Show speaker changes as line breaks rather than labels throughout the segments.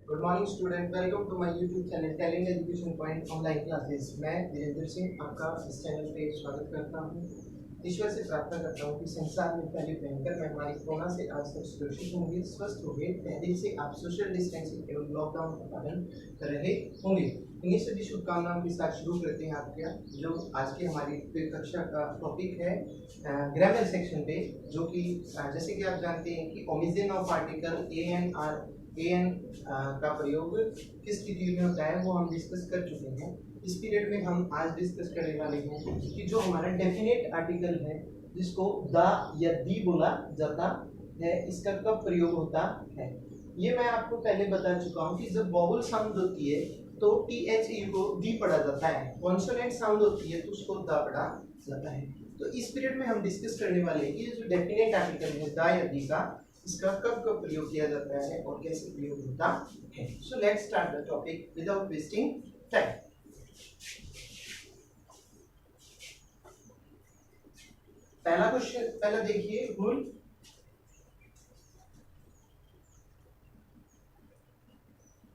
Good morning student, welcome to my YouTube channel talent education point online classes. मैं वीरेंद्र सिंह आपका इस channel पे स्वागत करता हूँ। ईश्वर से प्रार्थना करता हूँ कि संसार में फैली भयंकर महामारी कोरोना से आज तक सुरक्षित होंगे, स्वस्थ होंगे। तहे दिल से आप सोशल डिस्टेंसिंग एवं लॉकडाउन का पालन कर रहे होंगे। इन्हीं सभी शुभकामनाओं के साथ शुरू करते हैं आपके जो आज की हमारी कक्षा का टॉपिक है ग्रामर सेक्शन पे, जो कि जैसे कि आप जानते हैं कि ओमिजन ऑफ आर्टिकल एन का प्रयोग किस स्थिति में होता है वो हम डिस्कस कर चुके हैं। इस पीरियड में हम आज डिस्कस करने वाले हैं कि जो हमारा डेफिनेट आर्टिकल है जिसको द या दी बोला जाता है, इसका कब प्रयोग होता है। ये मैं आपको पहले बता चुका हूँ कि जब वॉवल साउंड होती है तो THE को दी पढ़ा जाता है, कॉन्सोनेंट साउंड होती है तो उसको द पढ़ा जाता है। तो इस पीरियड में हम डिस्कस करने वाले हैं कि जो डेफिनेट आर्टिकल है द या दी का, इसका कब कब प्रयोग किया जाता है और कैसे प्रयोग होता है। So let's start the topic without wasting time. पहला क्वेश्चन, पहला देखिए रूल।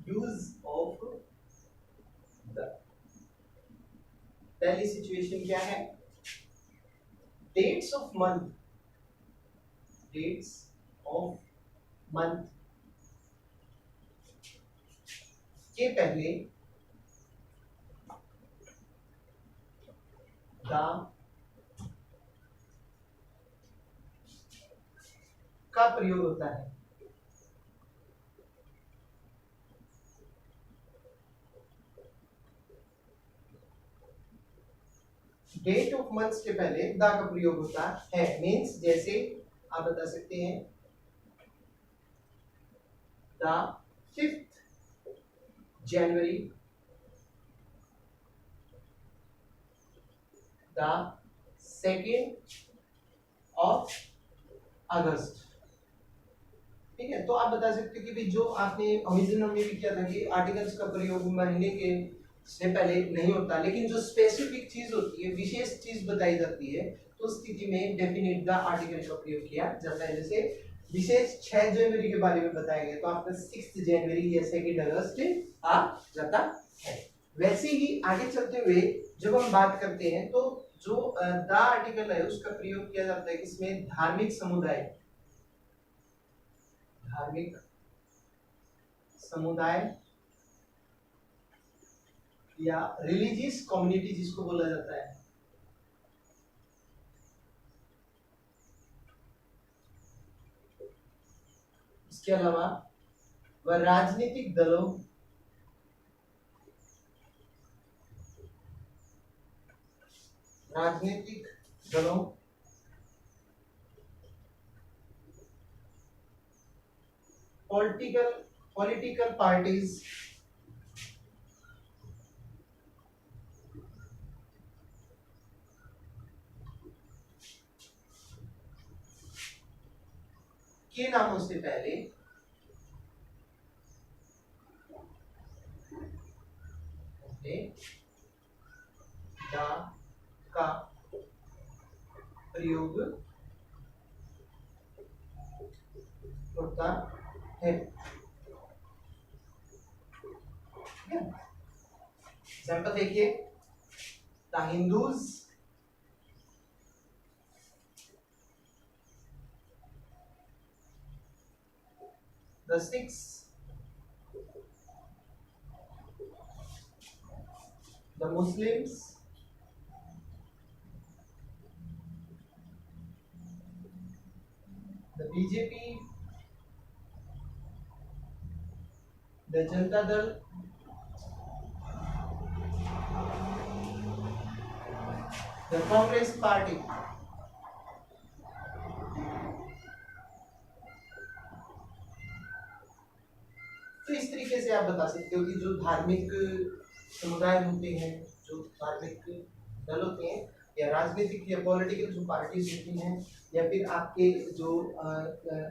यूज ऑफ द, पहली सिचुएशन क्या है? Dates of month, dates of month के पहले द का प्रयोग होता है। डेट ऑफ मंथ्स के पहले द का प्रयोग होता है। मींस जैसे आप बता सकते हैं the 5th January, the 2nd of अगस्त। ठीक है, तो आप बता सकते हो कि भाई जो आपने ओरिजिनल में भी किया था कि आर्टिकल्स का प्रयोग महीने के से पहले नहीं होता, लेकिन जो स्पेसिफिक चीज होती है, विशेष चीज बताई जाती है, तो उस स्थिति में डेफिनेट द आर्टिकल का प्रयोग किया जाता है। जैसे विशेष 6 जनवरी के बारे में बताया गया तो आपका 6 जनवरी या 2 अगस्त आ जाता है। वैसे ही आगे चलते हुए जब हम बात करते हैं तो जो द आर्टिकल है उसका प्रयोग किया जाता है इसमें धार्मिक समुदाय, धार्मिक समुदाय या रिलीजियस कम्युनिटी जिसको बोला जाता है। इसके अलावा वह राजनीतिक दलों, राजनीतिक दलों पॉलिटिकल पार्टीज के नामों से पहले द का प्रयोग होता है। एग्जाम्पल देखिए, the Hindus, the Sikhs, the Muslims, the BJP, the Janata Dal, the Congress party. तो इस तरीके से आप बता सकते हो कि जो धार्मिक समुदाय होते हैं, जो धार्मिक दल होते हैं या राजनीतिक या पॉलिटिकल जो पार्टीज होती हैं, या फिर आपके जो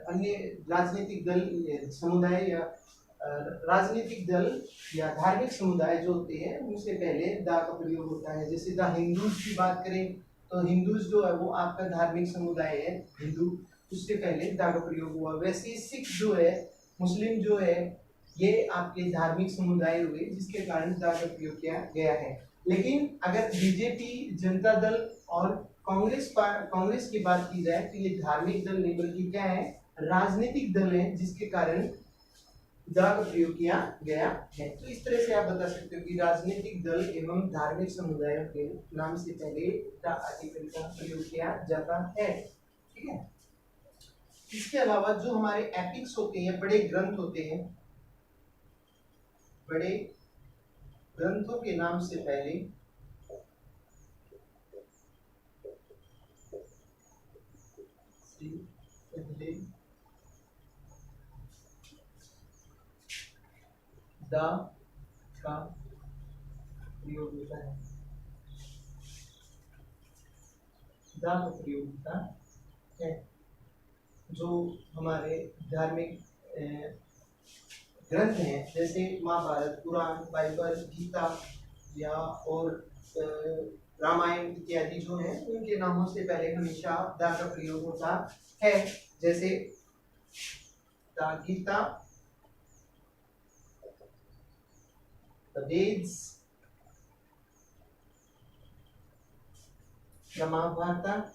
अन्य राजनीतिक दल, समुदाय या राजनीतिक दल या धार्मिक समुदाय जो होते हैं उनसे पहले द का प्रयोग होता है। जैसे द हिंदूज की बात करें तो हिंदूज जो है वो आपका धार्मिक समुदाय है हिंदू, उससे पहले द का प्रयोग हुआ। वैसे सिख जो है, मुस्लिम जो है, ये आपके धार्मिक समुदाय हुए जिसके कारण द का प्रयोग किया गया है। लेकिन अगर बीजेपी, जनता दल और कांग्रेस की बात की जाए तो ये धार्मिक दल नहीं बल्कि क्या है, राजनीतिक दल है, जिसके कारण द का प्रयोग किया गया है। तो इस तरह से आप बता सकते हो कि राजनीतिक दल एवं धार्मिक समुदायों के नाम से पहले द आर्टिकल का प्रयोग किया जाता है। ठीक है। इसके अलावा जो हमारे एपिक्स होते हैं, बड़े ग्रंथ होते हैं, बड़े ग्रंथों के नाम से पहले द का प्रयोग होता है, द का प्रयोग होता है। जो हमारे धार्मिक ग्रंथ हैं जैसे महाभारत, पुराण, बाइबल, गीता या और रामायण इत्यादि जो है उनके नामों से पहले हमेशा द का प्रयोग होता है। जैसे the Gita, the Vedas, the Mahabharata,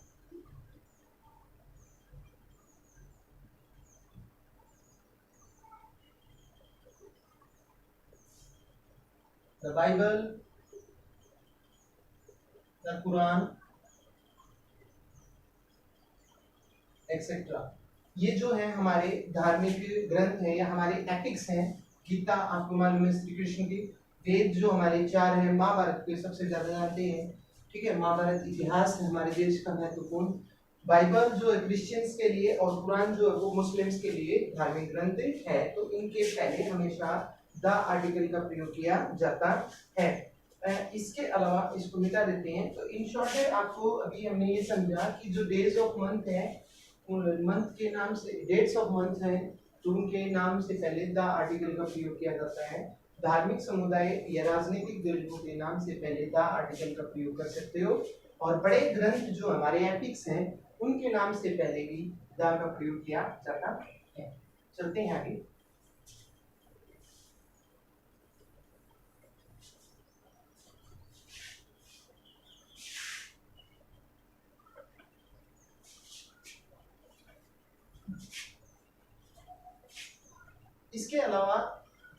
the Bible, the Quran etcetera. ये जो है हमारे धार्मिक ग्रंथ है या हमारे एपिक्स हैं। गीता आपको मालूम है श्री कृष्ण की, वेद जो हमारे 4 हैं, महाभारत के सबसे ज्यादा जानते हैं। ठीक है, महाभारत इतिहास है हमारे देश का महत्वपूर्ण। बाइबल जो है क्रिश्चियंस के लिए और कुरान जो है वो मुस्लिम्स के लिए धार्मिक ग्रंथ है। तो इनके पहले हमेशा द आर्टिकल का प्रयोग किया जाता है। इसके अलावा इसको मिटा देते हैं। तो इन शॉर्ट है आपको अभी हमने ये समझा कि जो डेज ऑफ मंथ है, मंथ के नाम से डेट्स ऑफ मंथ है तो उनके नाम से पहले द आर्टिकल का प्रयोग किया जाता है। धार्मिक समुदाय या राजनीतिक दलों के नाम से पहले द आर्टिकल का प्रयोग कर सकते हो। और बड़े ग्रंथ जो हमारे एपिक्स हैं उनके नाम से पहले भी द का प्रयोग किया जाता है। चलते हैं आगे। इसके अलावा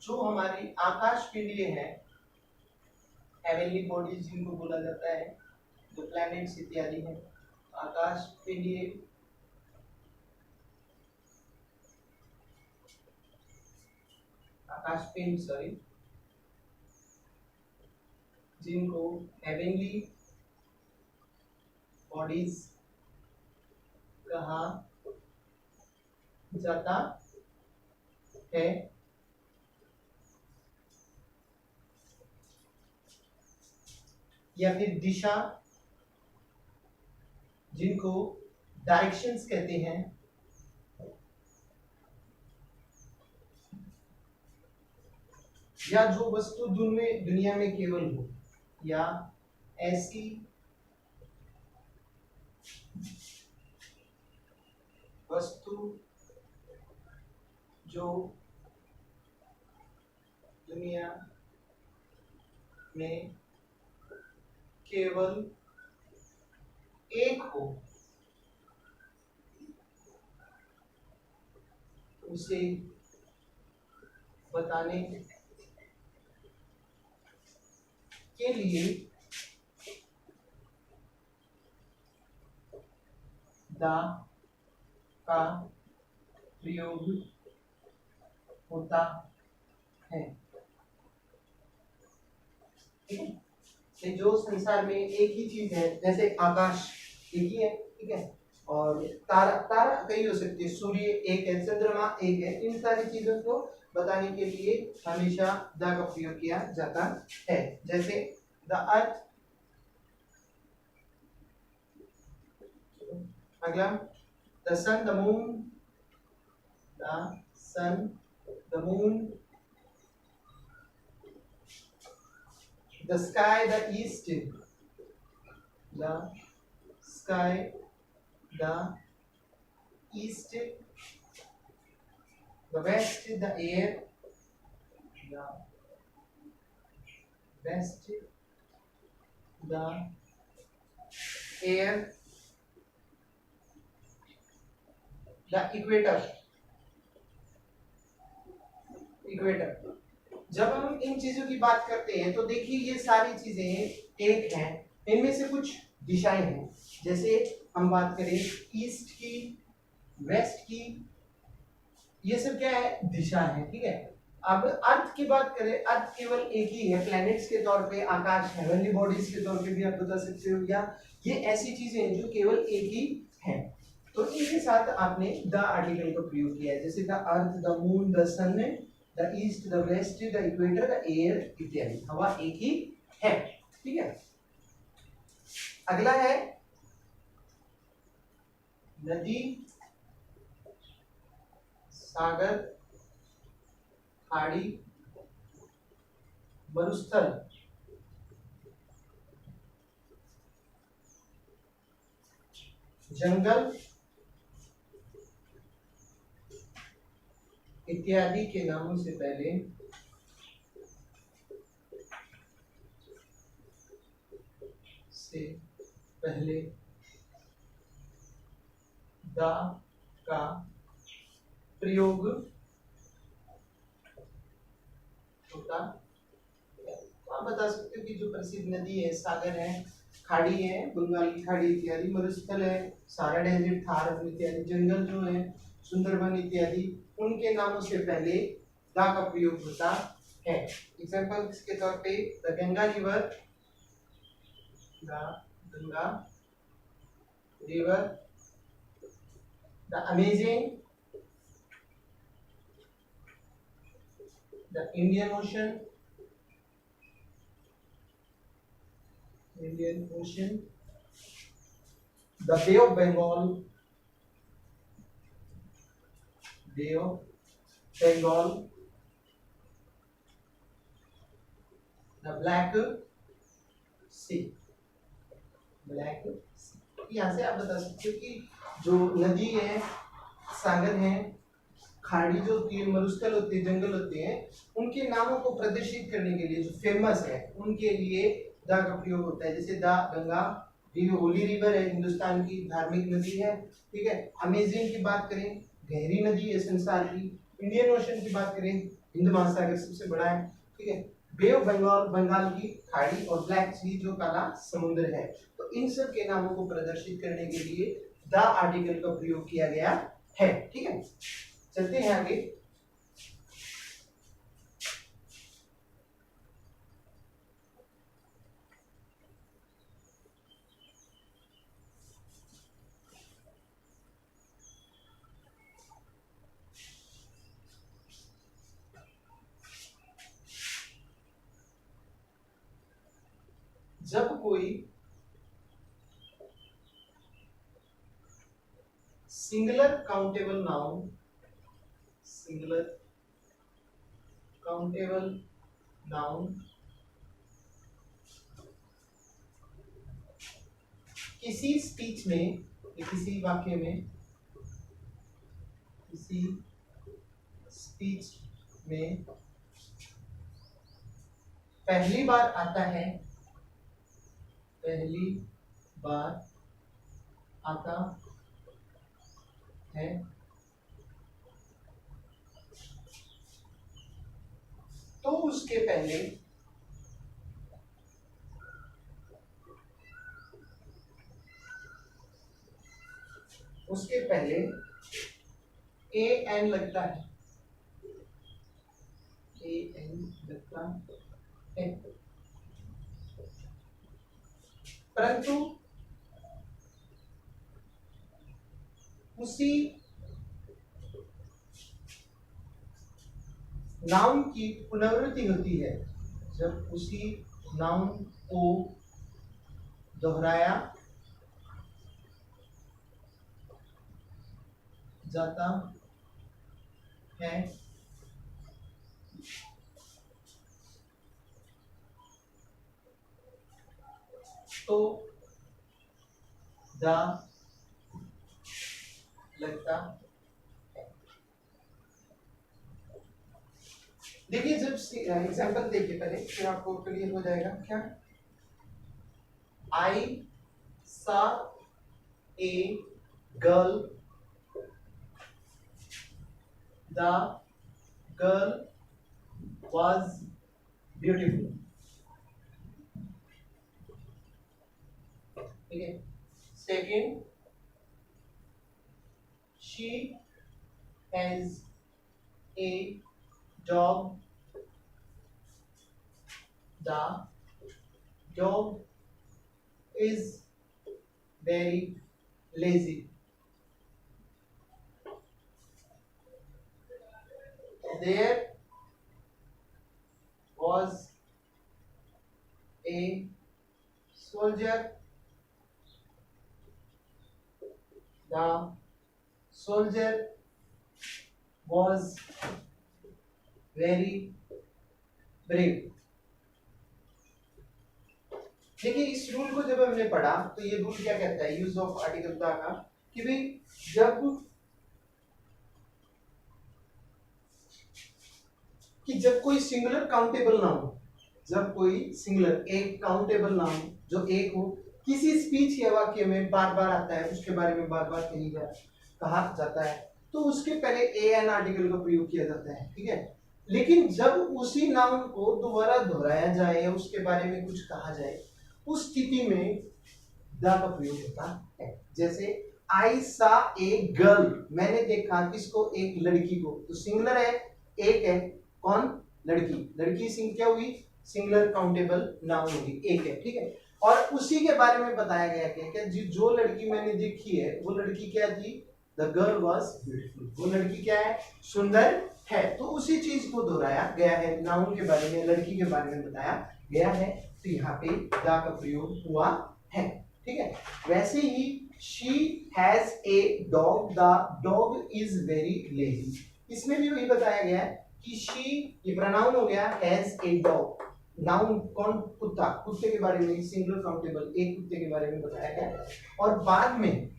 जो हमारी आकाश पिंडीय है, हेवनली बॉडीज जिनको बोला जाता है, जो प्लैनेट्स इत्यादि हैं, आकाश पिंडीय, आकाश पिंड सॉरी, जिनको हेवनली बॉडीज कहा जाता है। या फिर दिशा, जिनको डायरेक्शंस कहते हैं। या जो वस्तु दुनिया में केवल हो, या ऐसी वस्तु जो दुनिया में केवल एक हो, उसे बताने के लिए द का प्रयोग होता है। ठीक है, जो संसार में एक ही चीज है, जैसे आकाश एक ही है, ठीक है, और तारा कई हो सकती है, सूर्य एक है, चंद्रमा एक है, इन सारी चीजों को बताने के लिए हमेशा द का प्रयोग किया जाता है। जैसे द अर्थ, अगला the sun, the moon, the sun, the moon, the sky, the east, the sky, the east, the west, the air, the west, the air, the equator, equator. जब हम इन चीजों की बात करते हैं तो देखिए ये सारी चीजें एक हैं, इनमें से कुछ दिशाएं हैं। जैसे हम बात करें ईस्ट की, वेस्ट की, ये सब क्या है, दिशा है, ठीक है। अब अर्थ की बात करें, अर्थ केवल एक ही है, प्लैनेट्स के तौर पे, आकाश, हेवनली बॉडीज के तौर पे भी आप बता सकते हो, या ये ऐसी चीजें हैं जो केवल एक ही हैं। तो इनके साथ आपने द आर्टिकल का प्रयोग किया है, जैसे the earth, the moon, the sun, the east, the west, the equator, the air इत्यादि। हवा एक ही है, ठीक है। अगला है नदी, सागर, खाड़ी, मरुस्थल, जंगल इत्यादि के नामों से पहले द का प्रयोग होता है। तो आप बता सकते हो कि जो प्रसिद्ध नदी है, सागर है, खाड़ी है, बंगाल की खाड़ी इत्यादि, मरुस्थल है, सारा डेजर्ट, थार इत्यादि, जंगल जो है, सुंदरबन इत्यादि, उनके नामों से पहले दा का प्रयोग होता है। एग्जांपल के तौर पे the Ganga river, the Ganga river, the Amazon, the Indian Ocean, the Bay of Bengal, Bay of Bengal, the Black Sea, Black Sea. यहाँ से आप बता सकते हो कि जो नदी है, सागर है, खाड़ी जो होती है, मरुस्थल होती है, जंगल होते हैं, उनके नामों को प्रदर्शित करने के लिए जो फेमस है उनके लिए द का प्रयोग होता है। जैसे द गंगा, होली रिवर है, हिंदुस्तान की धार्मिक नदी है, ठीक है। अमेजिंग की बात करें, गहरी नदी है संसार की। इंडियन ओशन की बात करें, हिंद महासागर सबसे बड़ा है, ठीक है। बे ऑफ बंगाल, बंगाल की खाड़ी, और ब्लैक सी जो काला समुद्र है। तो इन सब के नामों को प्रदर्शित करने के लिए द आर्टिकल का प्रयोग किया गया है, ठीक है। चलते हैं आगे। जब कोई singular countable noun, singular countable noun किसी स्पीच में, किसी वाक्य में, किसी स्पीच में पहली बार आता है, पहली बार आता है, तो उसके पहले ए एन लगता है, ए एन लगता है। परंतु उसी नाउन की पुनरावृत्ति होती है, जब उसी नाउन को दोहराया जाता है, तो द लगता है। देखिए जब एग्जाम्पल देखिए पहले, फिर आपको क्लियर हो जाएगा क्या। आई सा a girl, the girl was beautiful, ठीक है। Second, she has a dog, the dog is very lazy, there was a soldier, the soldier was very brave। देखिए इस रूल को जब हमने पढ़ा तो ये रूल क्या कहता है, यूज ऑफ आर्टिकल का कि भाई जब कोई सिंगुलर काउंटेबल नाउन, जब कोई सिंगुलर एक काउंटेबल नाउन जो एक हो किसी स्पीच या वाक्य में बार बार आता है, उसके बारे में बार बार कहा जाता है, तो उसके पहले ए एन आर्टिकल का प्रयोग किया जाता है, ठीक है। लेकिन जब उसी नाउन को दोबारा दोहराया जाए या उसके बारे में कुछ कहा जाए, उस स्थिति में द का प्रयोग होता है। जैसे आई सा ए गर्ल, मैंने देखा किसको, एक लड़की को, तो सिंगुलर है, एक है, कौन, लड़की, लड़की सिंग क्या हुई, सिंगुलर काउंटेबल नाउन होगी, एक है, ठीक है। और उसी के बारे में बताया गया क्या जो लड़की मैंने देखी है वो लड़की क्या थी, द गर्ल वॉज ब्यूटीफुल, वो लड़की क्या है, सुंदर है। तो उसी चीज को दोहराया गया है, नाउन के बारे में, लड़की के बारे में बताया गया है, तो यहाँ पे द का प्रयोग हुआ है, ठीक है। वैसे ही she has a dog, the dog is very lazy, इसमें भी वही बताया गया है कि she ये प्रोनाउन हो गया, has a dog, नाउन कौन, कुत्ता, कुत्ते के बारे में, सिंगुलर काउंटेबल एक कुत्ते के बारे में बताया गया। और बाद में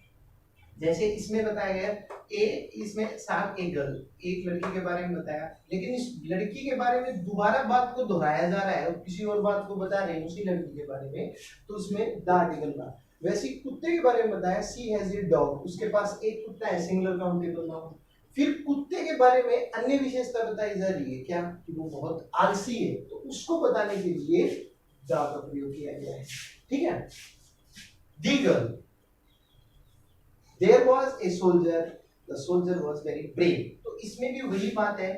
जैसे इसमें बताया गया ए, इसमें साथ एक गर्ल, एक लड़की के बारे में बताया, लेकिन इस लड़की के बारे में दोबारा बात को दोहराया जा रहा है और किसी और बात को बता रहे हैं उसी लड़की के बारे में, तो उसमें द आर्टिकल का। वैसे कुत्ते के बारे में बताया, सी हैज ए डॉग, उसके पास एक कुत्ता है, सिंगुलर काउंटेबल नाउन। फिर कुत्ते के बारे में अन्य विशेषता बताई जा रही है क्या, कि वो बहुत आलसी है, तो उसको बताने के लिए द का प्रयोग किया गया है, ठीक है। दी girl, there was a soldier, the soldier was very brave, तो इसमें भी वही बात है,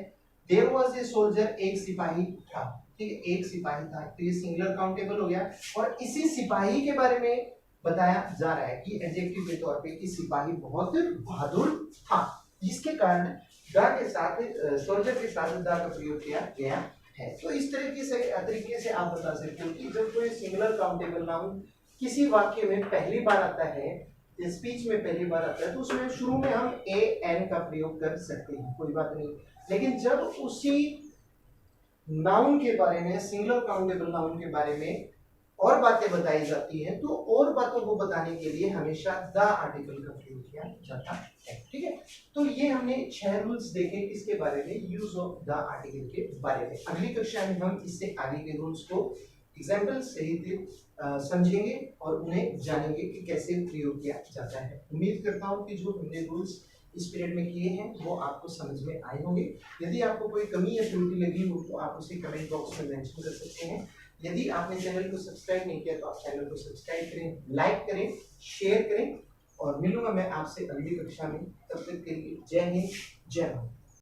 there was a soldier, एक सिपाही था, ठीक है, एक सिपाही था, तो ये सिंगुलर काउंटेबल हो गया। और इसी सिपाही के बारे में बताया जा रहा है कि एडजेक्टिव के तौर पे कि सिपाही बहुत बहादुर था, जिसके कारण द के साथ, सोल्जर के साथ द का प्रयोग किया गया है। तो इस तरीके से आप बता सकते हो कि जब कोई सिंगुलर काउंटेबल नाउन किसी वाक्य में पहली बार आता है, स्पीच में पहली बार आता है, तो उसमें शुरू में हम ए एन का प्रयोग कर सकते हैं, कोई बात नहीं। लेकिन जब उसी नाउन के बारे में, सिंगुलर काउंटेबल नाउन के बारे में और बातें बताई जाती हैं, तो और बातों को बताने के लिए हमेशा द आर्टिकल का प्रयोग किया जाता है, ठीक है। तो ये हमने 6 रूल्स देखे इसके बारे में, यूज ऑफ द आर्टिकल के बारे में। अगली कक्षा में हम इससे आगे के रूल्स को एग्जाम्पल सहित समझेंगे और उन्हें जानेंगे कि कैसे प्रयोग किया जाता है। उम्मीद करता हूँ कि जो हमने रूल्स इस पीरियड में किए हैं वो आपको समझ में आए होंगे। यदि आपको कोई कमी या त्रुटि लगी हो तो आप उसे कमेंट बॉक्स में मेंशन कर सकते हैं। यदि आपने चैनल को सब्सक्राइब नहीं किया तो आप चैनल को सब्सक्राइब करें, लाइक करें, शेयर करें, और मिलूंगा मैं आपसे अगली कक्षा में। तब तक के लिए जय हिंद, जय भारत।